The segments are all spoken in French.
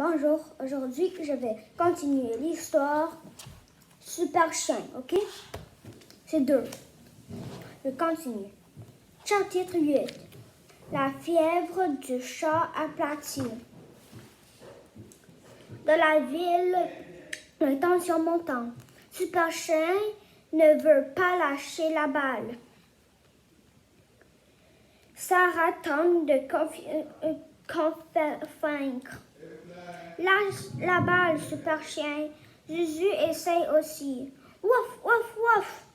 Bonjour, aujourd'hui je vais continuer l'histoire Super Chien, ok? C'est 2. Je continue. Chapitre 8. La fièvre du chat aplati. Dans la ville, la tension montant. Super Chien ne veut pas lâcher la balle. Sarah tente de convaincre. Lâche la balle, Super Chien. Zuzu essaye aussi. Wouf, wouf, wouf.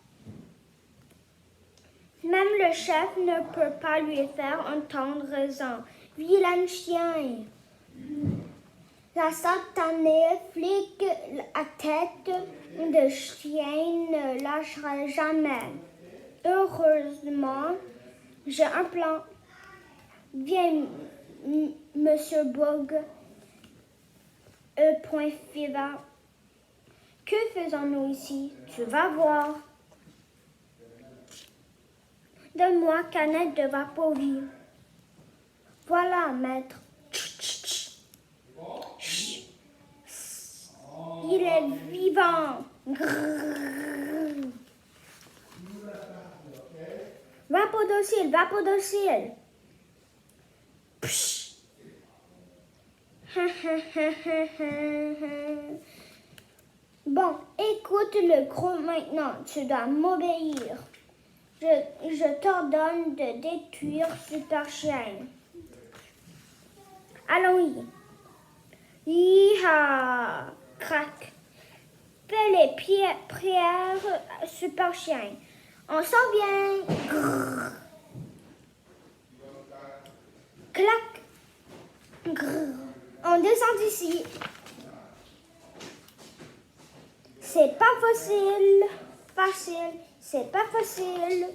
Même le chef ne peut pas lui faire entendre raison. Vilain chien. La satanée flic à tête de chien ne lâchera jamais. Heureusement, j'ai un plan. Viens, Monsieur Bug. Point Fiva. Que faisons-nous ici? Tu vas voir. Donne-moi canette de Vapovi. Voilà, maître. Il est vivant. Grrr. Vapodocile, vapodocile. Bon, écoute le gros maintenant. Tu dois m'obéir. Je t'ordonne de détruire Super Chien. Allons-y. Hi-ha! Crac! Fais les prières, Super Chien. On s'en vient. Grrr. Clac! Grrr. On descend d'ici. C'est pas facile, c'est pas facile.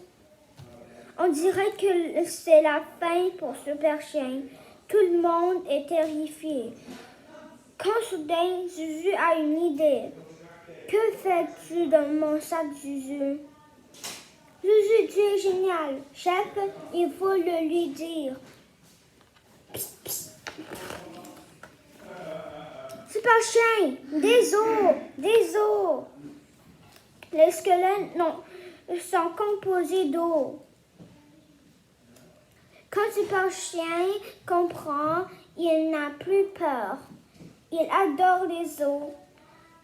On dirait que c'est la fin pour Super Chien. Tout le monde est terrifié. Quand soudain, Zuzu a une idée. Que fais-tu dans mon sac, Zuzu? Zuzu, tu es génial. Chef, il faut le lui dire. Psst, psst. Super Chien, des os. Les squelettes sont composés d'eau. Quand Super Chien comprend, il n'a plus peur. Il adore les os.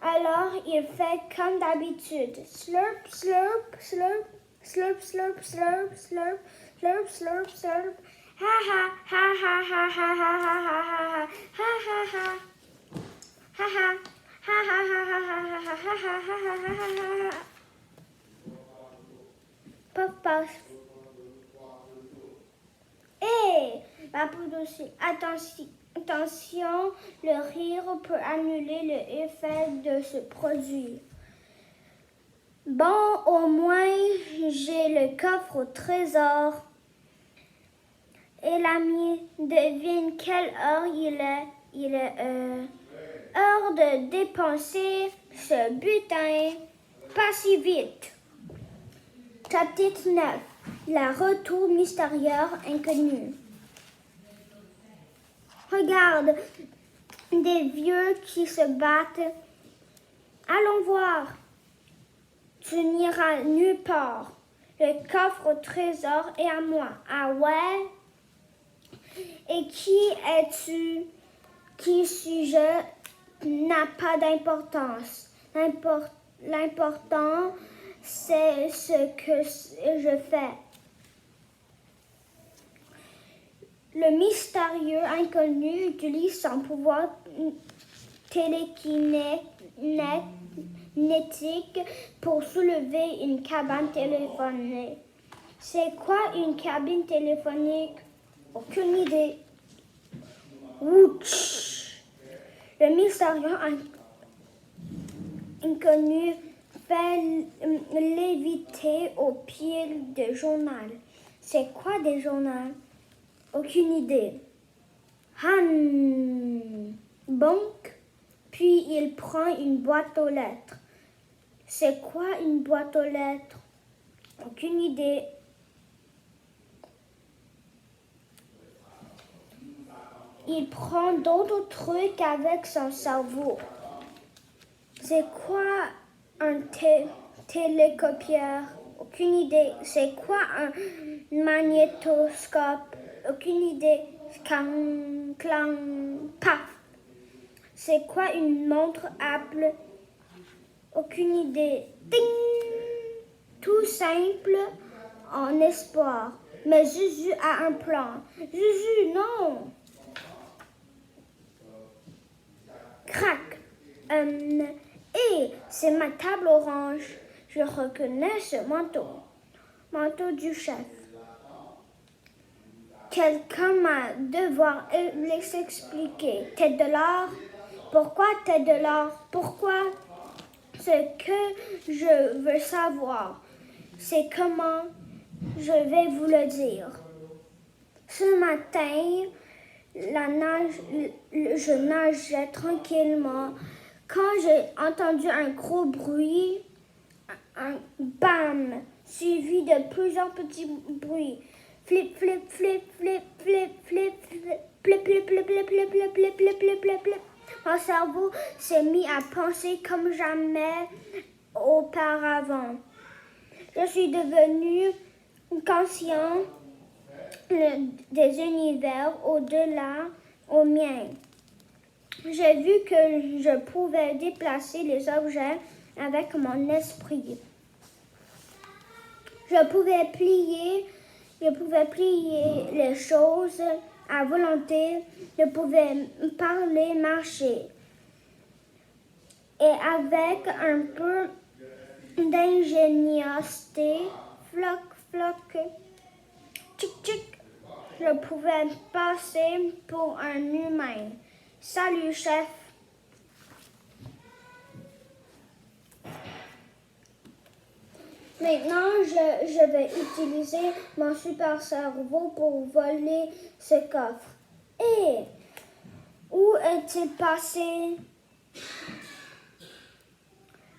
Alors, il fait comme d'habitude. Slurp, slurp, slurp, slurp, slurp, slurp, slurp, slurp, slurp, slurp. Ha ha ha ha ha ha ha ha ha ha ha ha ha. Ha ha ha ha ha ha ha ha ha ha ha. Puff puff. Hé, Vapodoci, attention, le rire peut annuler l'effet de ce produit. Bon, au moins, j'ai le coffre au trésor. Et l'ami, devine quelle heure il est. Heure de dépenser ce butin. Pas si vite. Chapitre 9. Le retour mystérieux inconnu. Regarde, des vieux qui se battent. Allons voir. Tu n'iras nulle part. Le coffre au trésor est à moi. Ah ouais? Et qui es-tu? Qui suis-je? N'a pas d'importance. L'important, c'est ce que je fais. Le mystérieux inconnu utilise son pouvoir télékinétique pour soulever une cabine téléphonique. C'est quoi une cabine téléphonique? Aucune idée. Ouch! Le mystérieux inconnu fait léviter au pied de journal. C'est quoi des journaux? Aucune idée. Bonk. Puis il prend une boîte aux lettres. C'est quoi une boîte aux lettres? Aucune idée. il prend d'autres trucs avec son cerveau. C'est quoi un télécopieur? Aucune idée. C'est quoi un magnétoscope? Aucune idée. Clang, clang, paf. C'est quoi une montre Apple? Aucune idée. Ding! Tout simple en espoir. Mais Zuzu a un plan. Zuzu, non! Crac! Et c'est ma table orange. Je reconnais ce manteau. Manteau du chef. Quelqu'un m'a devoir l'expliquer. Tête de l'or? Pourquoi tête de l'or? Pourquoi? Ce que je veux savoir, c'est comment je vais vous le dire. Ce matin, je nageais tranquillement quand j'ai entendu un gros bruit, un bam, suivi de plusieurs petits bruits. Flip, flip, flip, flip, flip, flip, flip, flip, flip, flip, flip, flip, flip, flip, flip, flip, flip, flip. Mon cerveau s'est mis à penser comme jamais auparavant. Je suis devenue conscient des univers au-delà au mien. J'ai vu que je pouvais déplacer les objets avec mon esprit. Je pouvais plier les choses à volonté, je pouvais parler, marcher. Et avec un peu d'ingéniosité, floc, floc, tchic, tchic, je pouvais passer pour un humain. Salut, chef. Maintenant, je vais utiliser mon super cerveau pour voler ce coffre. Et où est-il passé?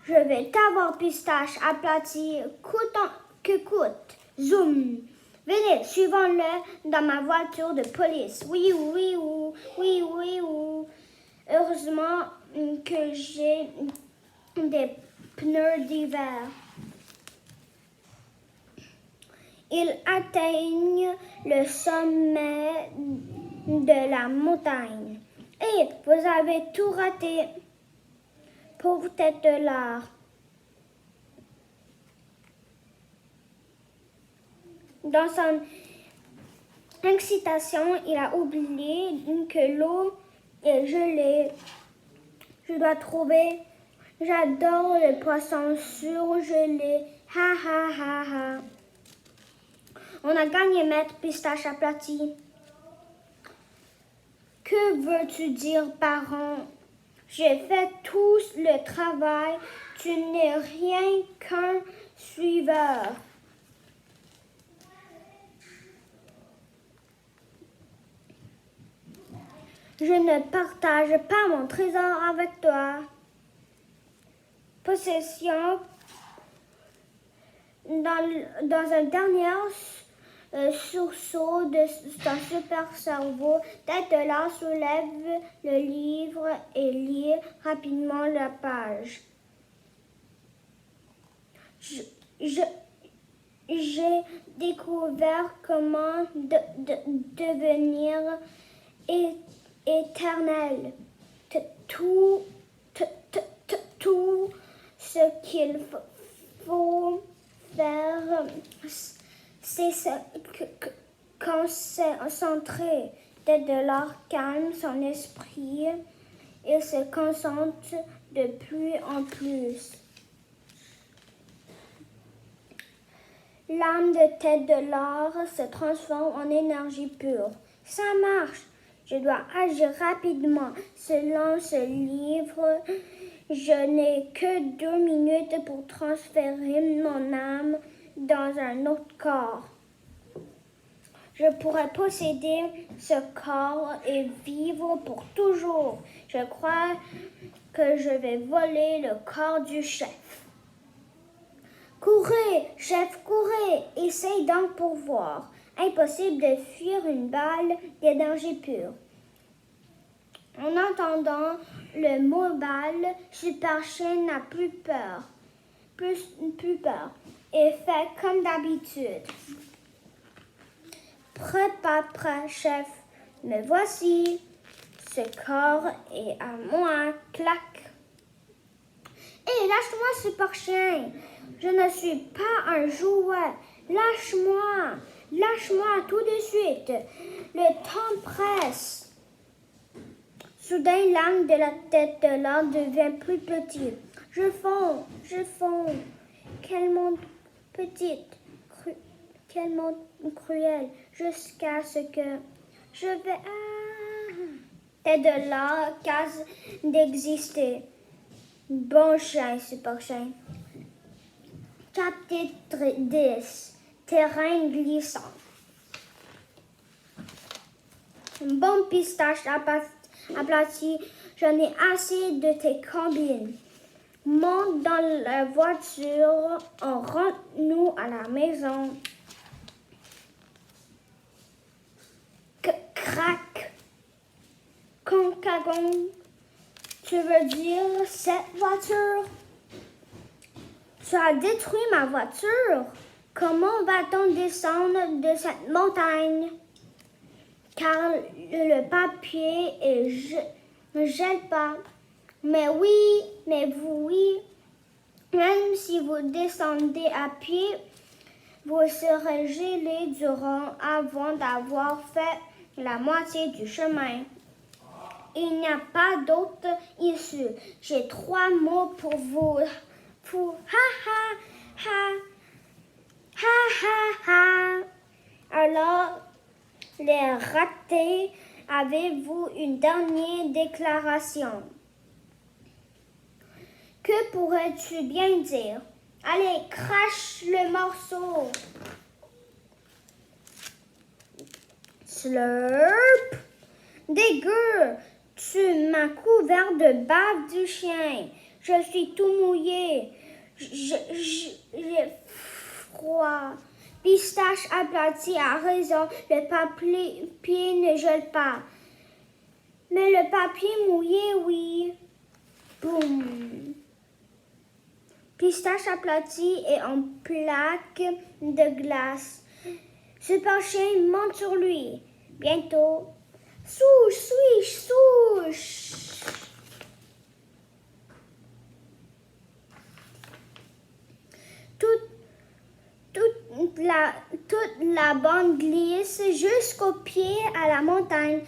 Je vais t'avoir, pistache aplati, coûte que coûte. Zoom. Venez, suivons-le dans ma voiture de police. Oui, oui, oui, oui, oui, oui. Heureusement que j'ai des pneus d'hiver. Ils atteignent le sommet de la montagne. Et vous avez tout raté, pauvre tête de l'art. Dans son excitation, il a oublié que l'eau est gelée. Je dois trouver. J'adore le poisson surgelé. Ha ha ha ha. On a gagné, maître pistache aplati. Que veux-tu dire, parent? J'ai fait tout le travail. Tu n'es rien qu'un suiveur. Je ne partage pas mon trésor avec toi. Possession dans un dernier sursaut de son super cerveau, tête de l'art soulève le livre et lit rapidement la page. J'ai découvert comment devenir éternel. Tout ce qu'il faut faire, c'est se concentrer. Tête de l'art calme son esprit et se concentre de plus en plus. L'âme de tête de l'or se transforme en énergie pure. Ça marche. Je dois agir rapidement. Selon ce livre, je n'ai que 2 minutes pour transférer mon âme dans un autre corps. Je pourrais posséder ce corps et vivre pour toujours. Je crois que je vais voler le corps du chef. Courez, chef, courez! Essaye d'en pourvoir. Impossible de fuir une balle d'énergie pure. En entendant le mot balle, Super Chien n'a plus peur. Plus peur. Et fait comme d'habitude. Prêt, pas prêt, chef. Me voici. Ce corps est à moi. Clac. Hé, lâche-moi, Super Chien. Je ne suis pas un jouet. Lâche-moi. Lâche-moi tout de suite. Le temps presse. Soudain, l'âme de la tête de l'homme devient plus petite. Je fonds. Quel monde petit, quel monde cruel, jusqu'à ce que je vais... Tête de l'homme case d'exister. Bon chien, Super Chien. Chapitre 10. Terrain glissant. Bon pistache aplati, j'en ai assez de tes combines. Monte dans la voiture, on rentre nous à la maison. Crac. Concagon. Tu veux dire cette voiture? Tu as détruit ma voiture. Comment va-t-on descendre de cette montagne? Car le papier ne gèle pas. Mais oui. Même si vous descendez à pied, vous serez gelé avant d'avoir fait la moitié du chemin. Il n'y a pas d'autre issue. J'ai 3 mots pour vous. Ha. Alors, les ratés, avez-vous une dernière déclaration? Que pourrais-tu bien dire? Allez, crache le morceau. Slurp. Dégueu. Tu m'as couvert de bave du chien. Je suis tout mouillé. J'ai froid. Pistache aplati a raison. Le papier ne gèle pas. Mais le papier mouillé, oui. Boum. Pistache aplati est en plaque de glace. Super Chien monte sur lui. Bientôt. Souche. Toute la bande glisse jusqu'au pied à la montagne.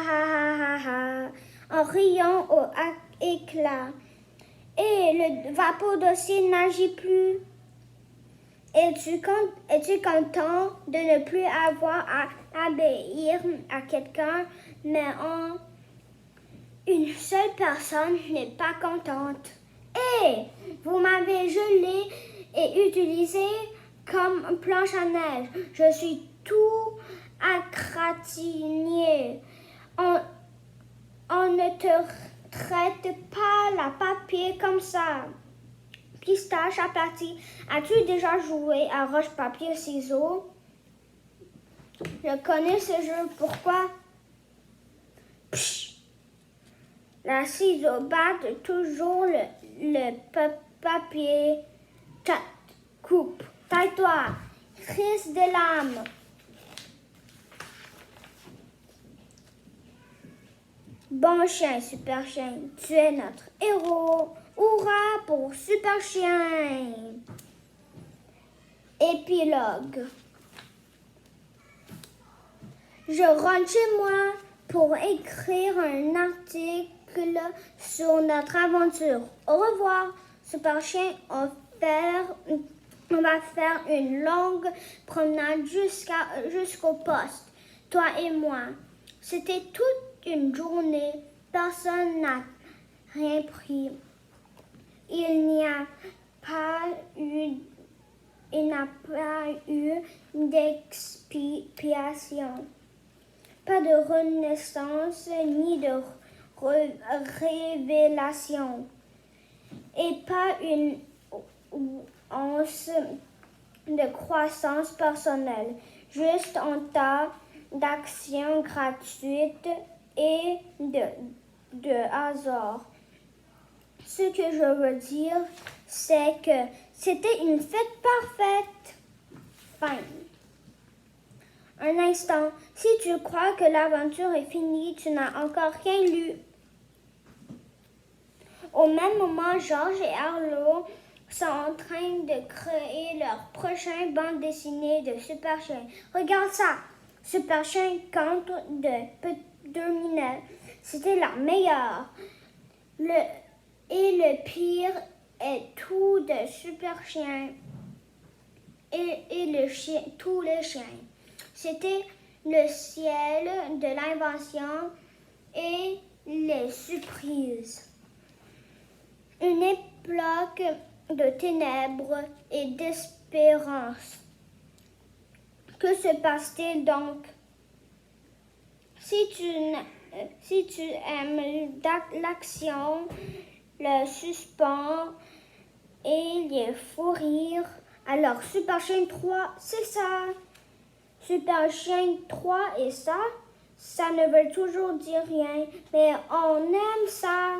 Ha. En riant au éclat. Et le vapeur d'océan n'agit plus. Es-tu content de ne plus avoir à obéir à quelqu'un, mais une seule personne n'est pas contente. Hé, vous m'avez gelé et utilisé comme planche à neige. Je suis tout accratigné. On ne te traite pas la papier comme ça. Pistache aplati, as-tu déjà joué à roche-papier-ciseaux? Je connais ce jeu, pourquoi? Psh! La ciseau batte toujours le papier. Chat, coupe, taille-toi, crise de l'âme. Bon chien, Super Chien, tu es notre héros. Hurrah pour Super Chien. Épilogue. Je rentre chez moi pour écrire un article sur notre aventure. Au revoir, Super Chien. On va faire une longue promenade jusqu'au poste, toi et moi. C'était toute une journée. Personne n'a rien pris. Il n'a pas eu d'expiation, pas de renaissance ni de révélation, et pas une once de croissance personnelle, juste un tas d'actions gratuites et de hasard. Ce que je veux dire, c'est que c'était une fête parfaite. Fin. Un instant, si tu crois que l'aventure est finie, tu n'as encore rien lu. Au même moment, George et Arlo sont en train de créer leur prochaine bande dessinée de Super Chien. Regarde ça! Super Chien contre de Minette. C'était la meilleure. Et le pire est tout de Super Chien et tous les chiens. C'était le ciel de l'invention et les surprises. Une époque de ténèbres et d'espérance. Que se passe-t-il donc? Si tu aimes l'action, le suspens et les fous rires, alors Super Chien 3, c'est ça. Super Chien 3 et ça ne veut toujours dire rien, mais on aime ça.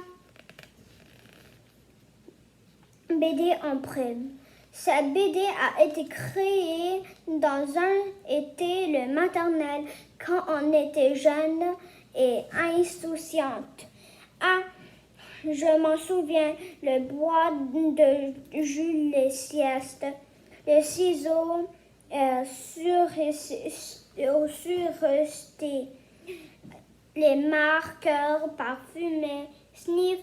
BD en prime. Cette BD a été créée dans un été le maternel quand on était jeune et insouciante. Ah, je m'en souviens, le bois de Jules siestes, les ciseaux surrestés, les marqueurs parfumés, sniff.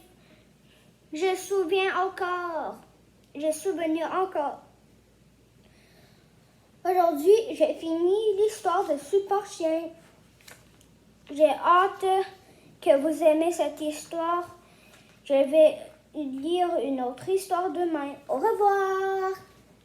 J'ai souvenu encore. Aujourd'hui, j'ai fini l'histoire de Super Chien. J'ai hâte que vous aimez cette histoire. Je vais lire une autre histoire demain. Au revoir!